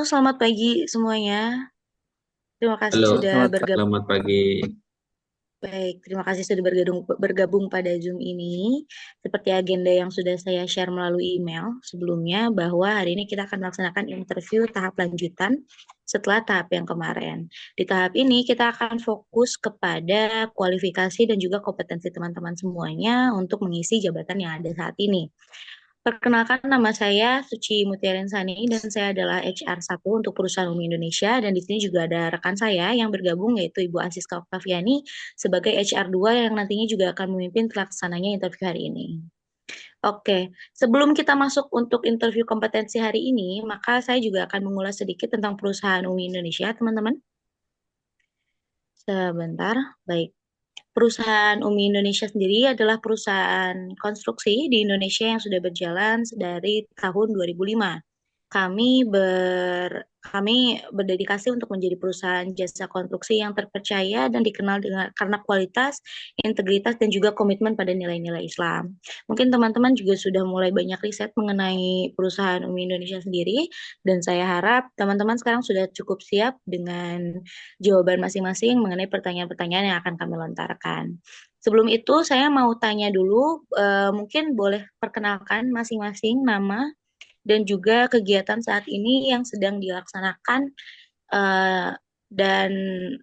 Selamat pagi semuanya. Terima kasih Halo, sudah bergabung. selamat pagi. Baik, terima kasih sudah bergabung pada Zoom ini. Seperti agenda yang sudah saya share melalui email sebelumnya, bahwa hari ini kita akan melaksanakan interview tahap lanjutan setelah tahap yang kemarin. Di tahap ini kita akan fokus kepada kualifikasi dan juga kompetensi teman-teman semuanya untuk mengisi jabatan yang ada saat ini. Perkenalkan, nama saya Suci Mutiara Insani dan saya adalah HR 1 untuk perusahaan Umi Indonesia, dan di sini juga ada rekan saya yang bergabung yaitu Ibu Asiska Oktaviani sebagai HR 2 yang nantinya juga akan memimpin pelaksananya interview hari ini. Oke, sebelum kita masuk untuk interview kompetensi hari ini, maka saya juga akan mengulas sedikit tentang perusahaan Umi Indonesia, teman-teman. Sebentar, baik. Perusahaan Umi Indonesia sendiri adalah perusahaan konstruksi di Indonesia yang sudah berjalan dari tahun 2005. Kami berdedikasi untuk menjadi perusahaan jasa konstruksi yang terpercaya dan dikenal karena kualitas, integritas, dan juga komitmen pada nilai-nilai Islam. Mungkin teman-teman juga sudah mulai banyak riset mengenai perusahaan Umi Indonesia sendiri, dan saya harap teman-teman sekarang sudah cukup siap dengan jawaban masing-masing mengenai pertanyaan-pertanyaan yang akan kami lontarkan. Sebelum itu, saya mau tanya dulu, mungkin boleh perkenalkan masing-masing nama dan juga kegiatan saat ini yang sedang dilaksanakan, eh, dan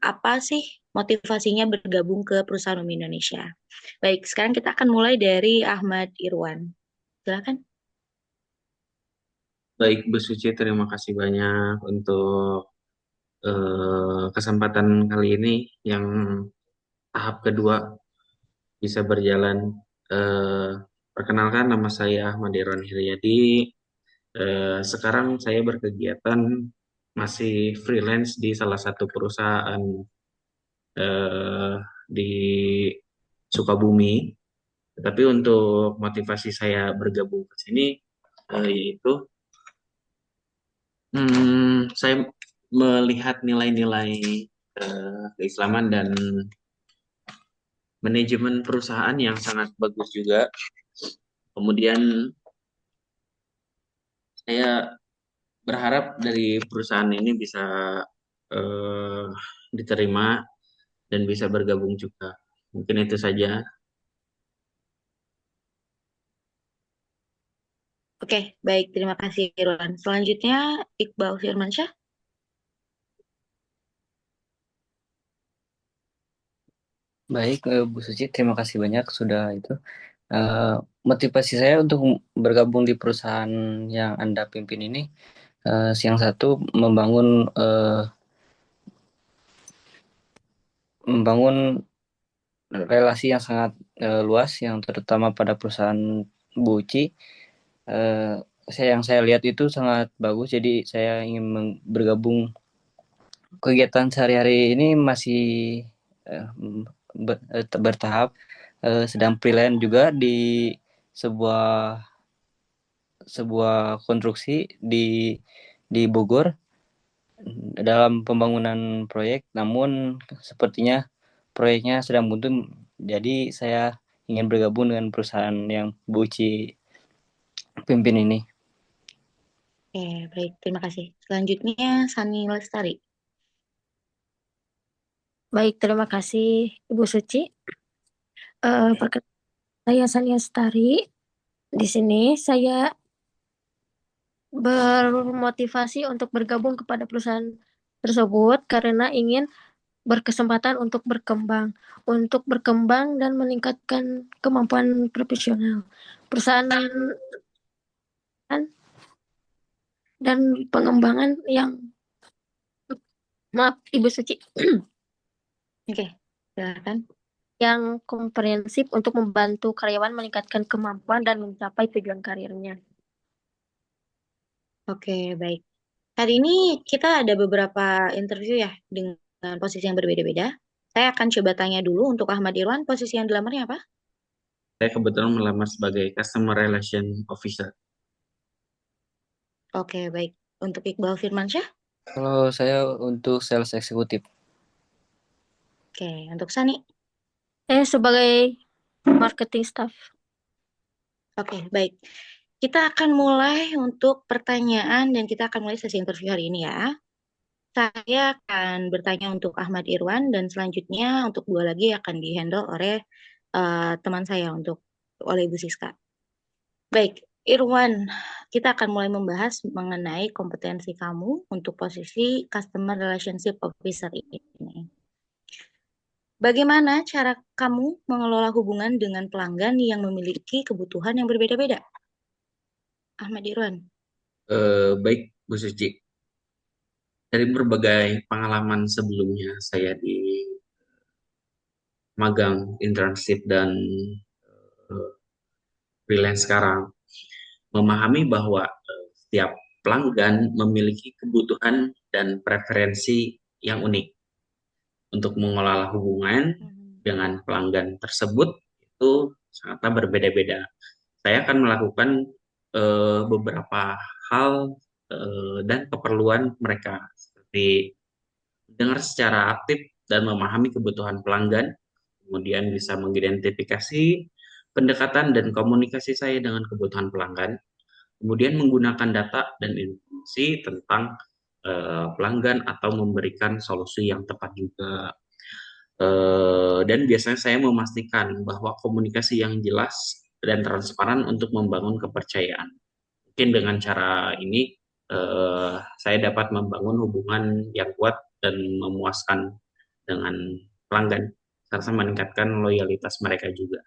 apa sih motivasinya bergabung ke perusahaan Umi Indonesia. Baik, sekarang kita akan mulai dari Ahmad Irwan. Silakan. Baik, Bu Suci, terima kasih banyak untuk kesempatan kali ini yang tahap kedua bisa berjalan. Eh, Perkenalkan, nama saya Ahmad Irwan Hiryadi. Sekarang saya berkegiatan masih freelance di salah satu perusahaan eh, di Sukabumi. Tetapi untuk motivasi saya bergabung ke sini yaitu saya melihat nilai-nilai keislaman dan manajemen perusahaan yang sangat bagus juga. Kemudian saya berharap dari perusahaan ini bisa eh, diterima dan bisa bergabung juga. Mungkin itu saja. Oke, baik. Terima kasih, Irwan. Selanjutnya, Iqbal Firmansyah. Baik, Bu Suci, terima kasih banyak sudah itu. Eh, Motivasi saya untuk bergabung di perusahaan yang Anda pimpin ini, yang satu membangun eh, membangun relasi yang sangat luas, yang terutama pada perusahaan Bu Uci. Eh, yang saya lihat itu sangat bagus, jadi saya ingin bergabung. Kegiatan sehari-hari ini masih eh, bertahap, sedang freelance juga di sebuah sebuah konstruksi di Bogor dalam pembangunan proyek, namun sepertinya proyeknya sedang buntu, jadi saya ingin bergabung dengan perusahaan yang Bu Uci pimpin ini. Oke, baik. Terima kasih. Selanjutnya, Sani Lestari. Baik, terima kasih Ibu Suci. Oke. Perkenalkan, saya Sania Stari. Di sini saya bermotivasi untuk bergabung kepada perusahaan tersebut karena ingin berkesempatan untuk berkembang dan meningkatkan kemampuan profesional. Perusahaan dan pengembangan yang, maaf Ibu Suci, Oke, silakan. yang komprehensif untuk membantu karyawan meningkatkan kemampuan dan mencapai tujuan karirnya. Oke, baik. Hari ini kita ada beberapa interview ya dengan posisi yang berbeda-beda. Saya akan coba tanya dulu untuk Ahmad Irwan, posisi yang dilamarnya apa? Saya kebetulan melamar sebagai Customer Relation Officer. Oke, baik. Untuk Iqbal Firmansyah? Kalau saya untuk sales eksekutif. Oke, untuk Sani? Saya sebagai marketing staff. Oke, baik. Kita akan mulai untuk pertanyaan dan kita akan mulai sesi interview hari ini ya. Saya akan bertanya untuk Ahmad Irwan dan selanjutnya untuk dua lagi akan dihandle oleh teman saya oleh Ibu Siska. Baik, Irwan, kita akan mulai membahas mengenai kompetensi kamu untuk posisi Customer Relationship Officer ini. Bagaimana cara kamu mengelola hubungan dengan pelanggan yang memiliki kebutuhan yang berbeda-beda? Ahmad Irwan. Baik, Bu Suci. Dari berbagai pengalaman sebelumnya saya di magang, internship, dan freelance sekarang, memahami bahwa setiap pelanggan memiliki kebutuhan dan preferensi yang unik. Untuk mengelola hubungan dengan pelanggan tersebut itu sangatlah berbeda-beda. Saya akan melakukan beberapa hal dan keperluan mereka, seperti mendengar secara aktif dan memahami kebutuhan pelanggan, kemudian bisa mengidentifikasi pendekatan dan komunikasi saya dengan kebutuhan pelanggan, kemudian menggunakan data dan informasi tentang pelanggan atau memberikan solusi yang tepat juga. Dan biasanya saya memastikan bahwa komunikasi yang jelas dan transparan untuk membangun kepercayaan. Mungkin dengan cara ini saya dapat membangun hubungan yang kuat dan memuaskan dengan pelanggan, serta meningkatkan loyalitas mereka juga.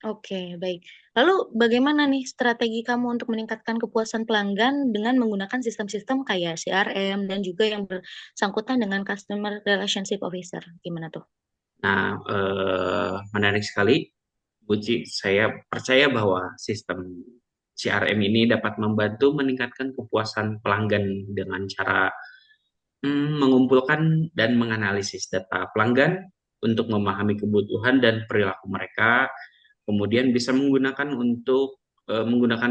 Oke, baik. Lalu bagaimana nih strategi kamu untuk meningkatkan kepuasan pelanggan dengan menggunakan sistem-sistem kayak CRM dan juga yang bersangkutan dengan Customer Relationship Officer? Gimana tuh? Nah, menarik sekali, Buci. Saya percaya bahwa sistem CRM ini dapat membantu meningkatkan kepuasan pelanggan dengan cara mengumpulkan dan menganalisis data pelanggan untuk memahami kebutuhan dan perilaku mereka, kemudian bisa menggunakan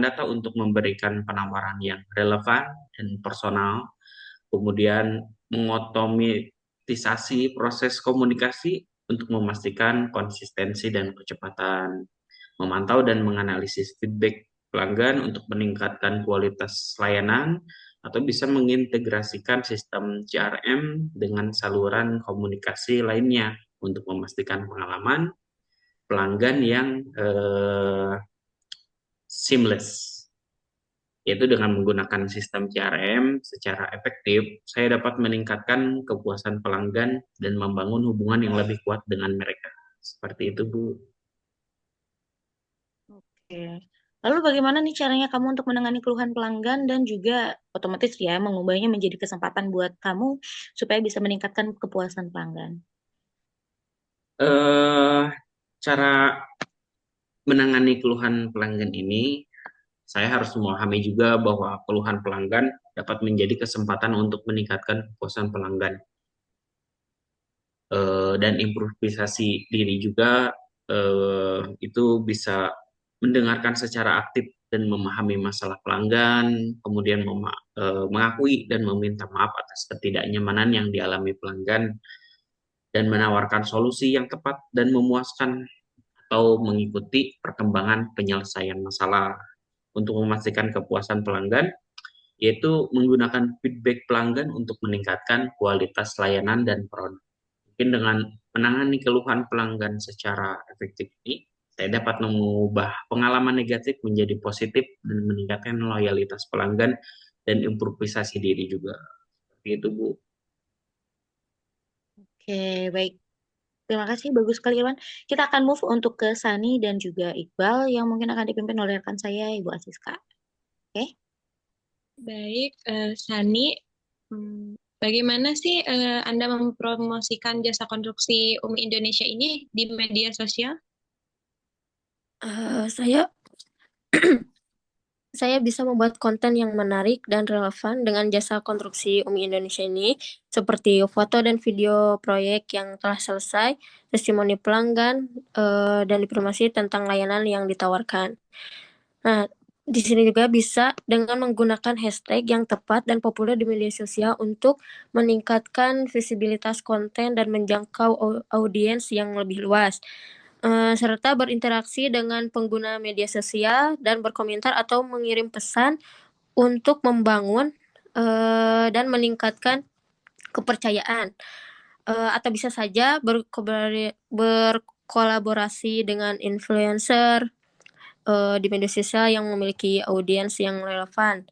data untuk memberikan penawaran yang relevan dan personal, kemudian mengotomatisasi proses komunikasi untuk memastikan konsistensi dan kecepatan, memantau dan menganalisis feedback pelanggan untuk meningkatkan kualitas layanan, atau bisa mengintegrasikan sistem CRM dengan saluran komunikasi lainnya untuk memastikan pengalaman pelanggan yang seamless. Yaitu dengan menggunakan sistem CRM secara efektif, saya dapat meningkatkan kepuasan pelanggan dan membangun hubungan yang lebih kuat dengan mereka. Seperti itu, Bu. Oke. Lalu bagaimana nih caranya kamu untuk menangani keluhan pelanggan dan juga otomatis ya mengubahnya menjadi kesempatan buat kamu supaya bisa meningkatkan kepuasan pelanggan? Cara menangani keluhan pelanggan ini, saya harus memahami juga bahwa keluhan pelanggan dapat menjadi kesempatan untuk meningkatkan kepuasan pelanggan. Dan improvisasi diri juga, itu bisa mendengarkan secara aktif dan memahami masalah pelanggan, kemudian mengakui dan meminta maaf atas ketidaknyamanan yang dialami pelanggan, dan menawarkan solusi yang tepat dan memuaskan atau mengikuti perkembangan penyelesaian masalah. Untuk memastikan kepuasan pelanggan, yaitu menggunakan feedback pelanggan untuk meningkatkan kualitas layanan dan produk. Mungkin dengan menangani keluhan pelanggan secara efektif ini, saya dapat mengubah pengalaman negatif menjadi positif dan meningkatkan loyalitas pelanggan dan improvisasi diri juga. Seperti itu, Bu. Oke, baik. Terima kasih, bagus sekali Irwan. Kita akan move untuk ke Sani dan juga Iqbal yang mungkin akan dipimpin oleh rekan saya, Ibu Asiska. Oke? Baik, Sani, bagaimana sih Anda mempromosikan jasa konstruksi UMI Indonesia ini di media sosial? Saya saya bisa membuat konten yang menarik dan relevan dengan jasa konstruksi UMI Indonesia ini, seperti foto dan video proyek yang telah selesai, testimoni pelanggan, dan informasi tentang layanan yang ditawarkan. Nah, di sini juga bisa dengan menggunakan hashtag yang tepat dan populer di media sosial untuk meningkatkan visibilitas konten dan menjangkau audiens yang lebih luas. serta berinteraksi dengan pengguna media sosial dan berkomentar atau mengirim pesan untuk membangun dan meningkatkan kepercayaan. Atau bisa saja berkolaborasi dengan influencer di media sosial yang memiliki audiens yang relevan.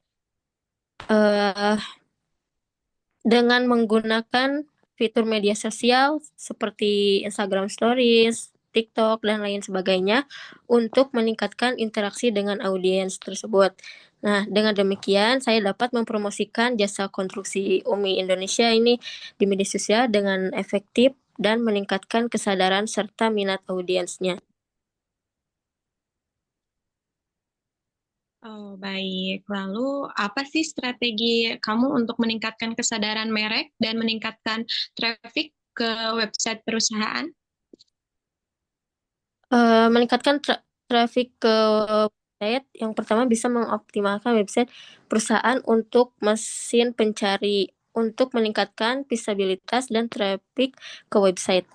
Dengan menggunakan fitur media sosial seperti Instagram Stories, TikTok, dan lain sebagainya untuk meningkatkan interaksi dengan audiens tersebut. Nah, dengan demikian saya dapat mempromosikan jasa konstruksi UMI Indonesia ini di media sosial dengan efektif dan meningkatkan kesadaran serta minat audiensnya. Oh, baik. Lalu, apa sih strategi kamu untuk meningkatkan kesadaran merek dan meningkatkan traffic ke website perusahaan? Meningkatkan traffic ke website, yang pertama bisa mengoptimalkan website perusahaan untuk mesin pencari untuk meningkatkan visibilitas dan traffic ke website,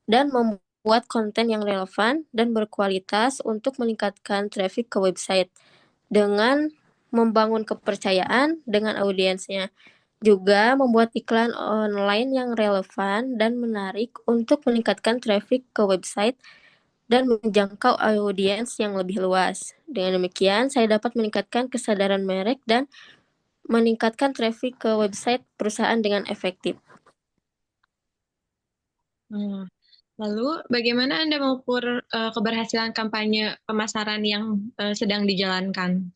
dan membuat konten yang relevan dan berkualitas untuk meningkatkan traffic ke website dengan membangun kepercayaan dengan audiensnya. Juga membuat iklan online yang relevan dan menarik untuk meningkatkan traffic ke website dan menjangkau audiens yang lebih luas. Dengan demikian, saya dapat meningkatkan kesadaran merek dan meningkatkan traffic ke website perusahaan dengan efektif. Lalu, bagaimana Anda mengukur keberhasilan kampanye pemasaran yang sedang dijalankan?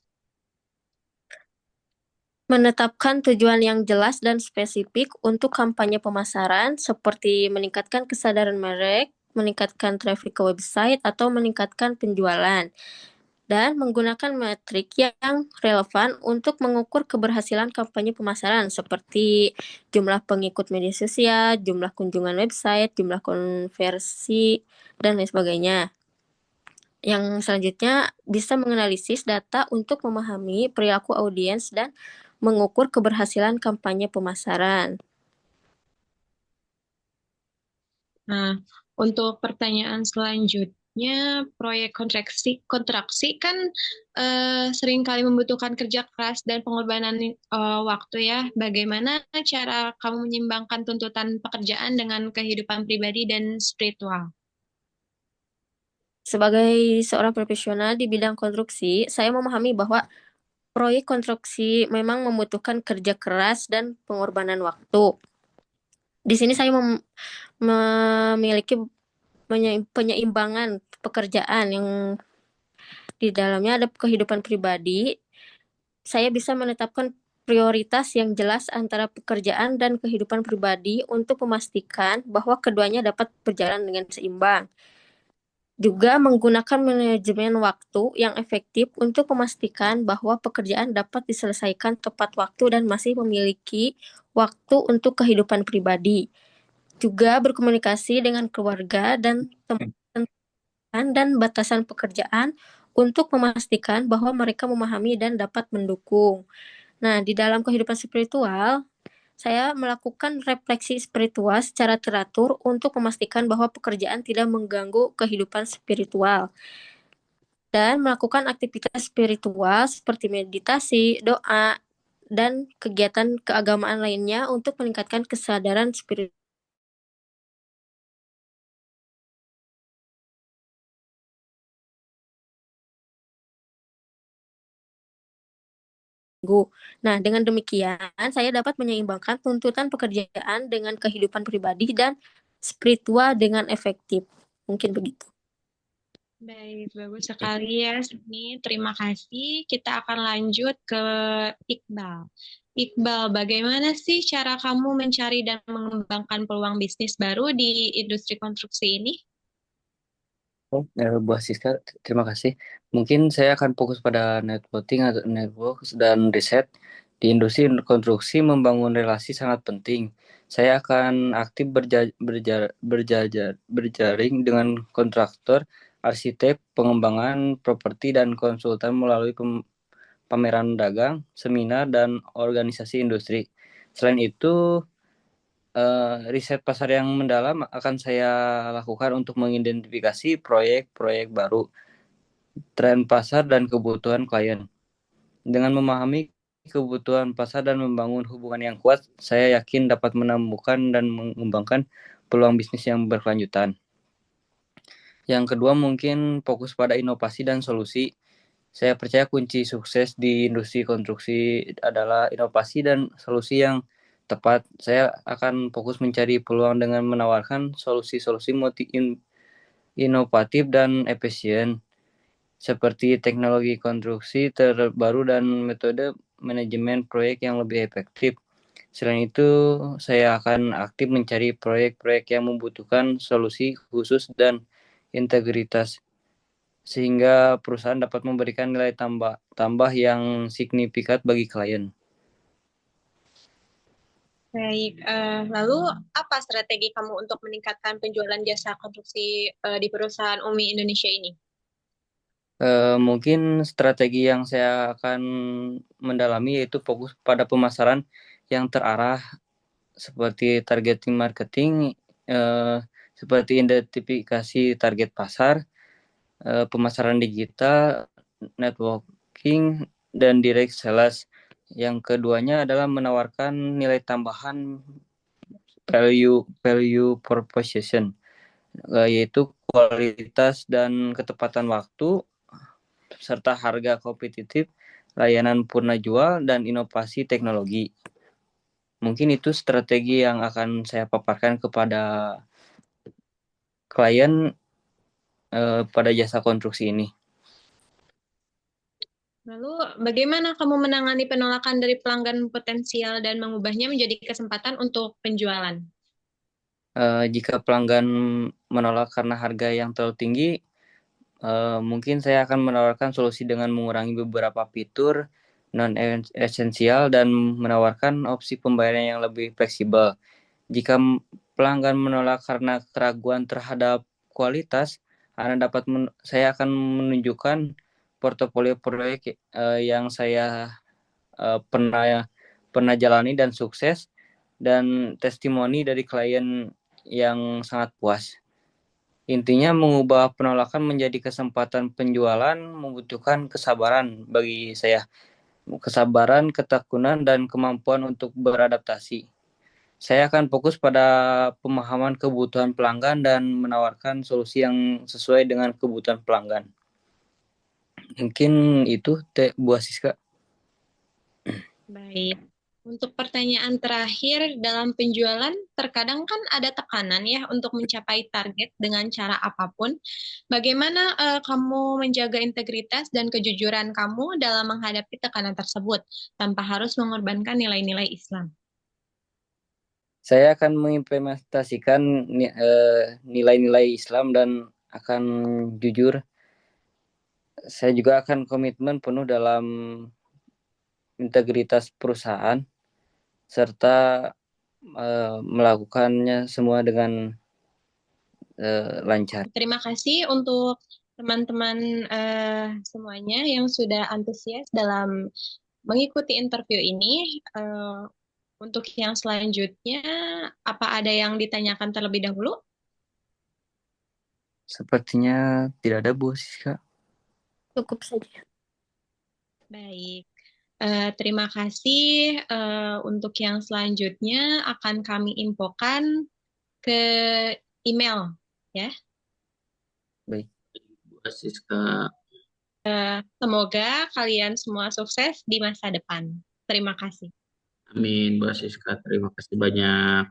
Menetapkan tujuan yang jelas dan spesifik untuk kampanye pemasaran seperti meningkatkan kesadaran merek, meningkatkan traffic ke website, atau meningkatkan penjualan. Dan menggunakan metrik yang relevan untuk mengukur keberhasilan kampanye pemasaran seperti jumlah pengikut media sosial, jumlah kunjungan website, jumlah konversi, dan lain sebagainya. Yang selanjutnya bisa menganalisis data untuk memahami perilaku audiens dan mengukur keberhasilan kampanye pemasaran. Nah, untuk pertanyaan selanjutnya, proyek kontraksi kan seringkali membutuhkan kerja keras dan pengorbanan waktu ya. Bagaimana cara kamu menyimbangkan tuntutan pekerjaan dengan kehidupan pribadi dan spiritual? Sebagai seorang profesional di bidang konstruksi, saya memahami bahwa proyek konstruksi memang membutuhkan kerja keras dan pengorbanan waktu. Di sini saya memiliki penyeimbangan pekerjaan yang di dalamnya ada kehidupan pribadi. Saya bisa menetapkan prioritas yang jelas antara pekerjaan dan kehidupan pribadi untuk memastikan bahwa keduanya dapat berjalan dengan seimbang. Juga menggunakan manajemen waktu yang efektif untuk memastikan bahwa pekerjaan dapat diselesaikan tepat waktu dan masih memiliki waktu untuk kehidupan pribadi. Juga berkomunikasi dengan keluarga dan teman dan batasan pekerjaan untuk memastikan bahwa mereka memahami dan dapat mendukung. Nah, di dalam kehidupan spiritual, saya melakukan refleksi spiritual secara teratur untuk memastikan bahwa pekerjaan tidak mengganggu kehidupan spiritual. Dan melakukan aktivitas spiritual seperti meditasi, doa, dan kegiatan keagamaan lainnya untuk meningkatkan kesadaran spiritual. Nah, dengan demikian saya dapat menyeimbangkan tuntutan pekerjaan dengan kehidupan pribadi dan spiritual dengan efektif. Mungkin begitu. Baik, bagus sekali ya, Sydney. Terima kasih. Kita akan lanjut ke Iqbal. Iqbal, bagaimana sih cara kamu mencari dan mengembangkan peluang bisnis baru di industri konstruksi ini? Bu Siska, terima kasih. Mungkin saya akan fokus pada networking atau network dan riset. Di industri konstruksi membangun relasi sangat penting. Saya akan aktif berjaring dengan kontraktor, arsitek, pengembangan properti, dan konsultan melalui pameran dagang, seminar, dan organisasi industri. Selain itu, riset pasar yang mendalam akan saya lakukan untuk mengidentifikasi proyek-proyek baru, tren pasar, dan kebutuhan klien. Dengan memahami kebutuhan pasar dan membangun hubungan yang kuat, saya yakin dapat menemukan dan mengembangkan peluang bisnis yang berkelanjutan. Yang kedua, mungkin fokus pada inovasi dan solusi. Saya percaya kunci sukses di industri konstruksi adalah inovasi dan solusi yang tepat. Saya akan fokus mencari peluang dengan menawarkan solusi-solusi inovatif dan efisien, seperti teknologi konstruksi terbaru dan metode manajemen proyek yang lebih efektif. Selain itu, saya akan aktif mencari proyek-proyek yang membutuhkan solusi khusus dan integritas, sehingga perusahaan dapat memberikan nilai tambah yang signifikan bagi klien. Baik, lalu apa strategi kamu untuk meningkatkan penjualan jasa konstruksi di perusahaan Umi Indonesia ini? Mungkin strategi yang saya akan mendalami yaitu fokus pada pemasaran yang terarah, seperti targeting marketing, seperti identifikasi target pasar, pemasaran digital, networking, dan direct sales. Yang keduanya adalah menawarkan nilai tambahan value proposition, yaitu kualitas dan ketepatan waktu, serta harga kompetitif, layanan purna jual, dan inovasi teknologi. Mungkin itu strategi yang akan saya paparkan kepada klien pada jasa konstruksi ini. Lalu, bagaimana kamu menangani penolakan dari pelanggan potensial dan mengubahnya menjadi kesempatan untuk penjualan? Jika pelanggan menolak karena harga yang terlalu tinggi, mungkin saya akan menawarkan solusi dengan mengurangi beberapa fitur non-esensial dan menawarkan opsi pembayaran yang lebih fleksibel. Jika pelanggan menolak karena keraguan terhadap kualitas, saya akan menunjukkan portofolio proyek yang saya pernah jalani dan sukses, dan testimoni dari klien yang sangat puas. Intinya, mengubah penolakan menjadi kesempatan penjualan membutuhkan kesabaran bagi saya. Kesabaran, ketekunan, dan kemampuan untuk beradaptasi. Saya akan fokus pada pemahaman kebutuhan pelanggan dan menawarkan solusi yang sesuai dengan kebutuhan pelanggan. Mungkin itu, Bu Siska. Baik. Untuk pertanyaan terakhir, dalam penjualan terkadang kan ada tekanan ya untuk mencapai target dengan cara apapun. Bagaimana kamu menjaga integritas dan kejujuran kamu dalam menghadapi tekanan tersebut tanpa harus mengorbankan nilai-nilai Islam? Saya akan mengimplementasikan nilai-nilai Islam dan akan jujur. Saya juga akan komitmen penuh dalam integritas perusahaan, serta melakukannya semua dengan lancar. Terima kasih untuk teman-teman semuanya yang sudah antusias dalam mengikuti interview ini. Untuk yang selanjutnya, apa ada yang ditanyakan terlebih dahulu? Sepertinya tidak ada, Bu Siska. Cukup saja. Baik. Terima kasih. Untuk yang selanjutnya akan kami infokan ke email, ya. Baik. Bu Siska. Semoga kalian semua sukses di masa depan. Terima kasih. Amin, Bu Siska. Terima kasih banyak.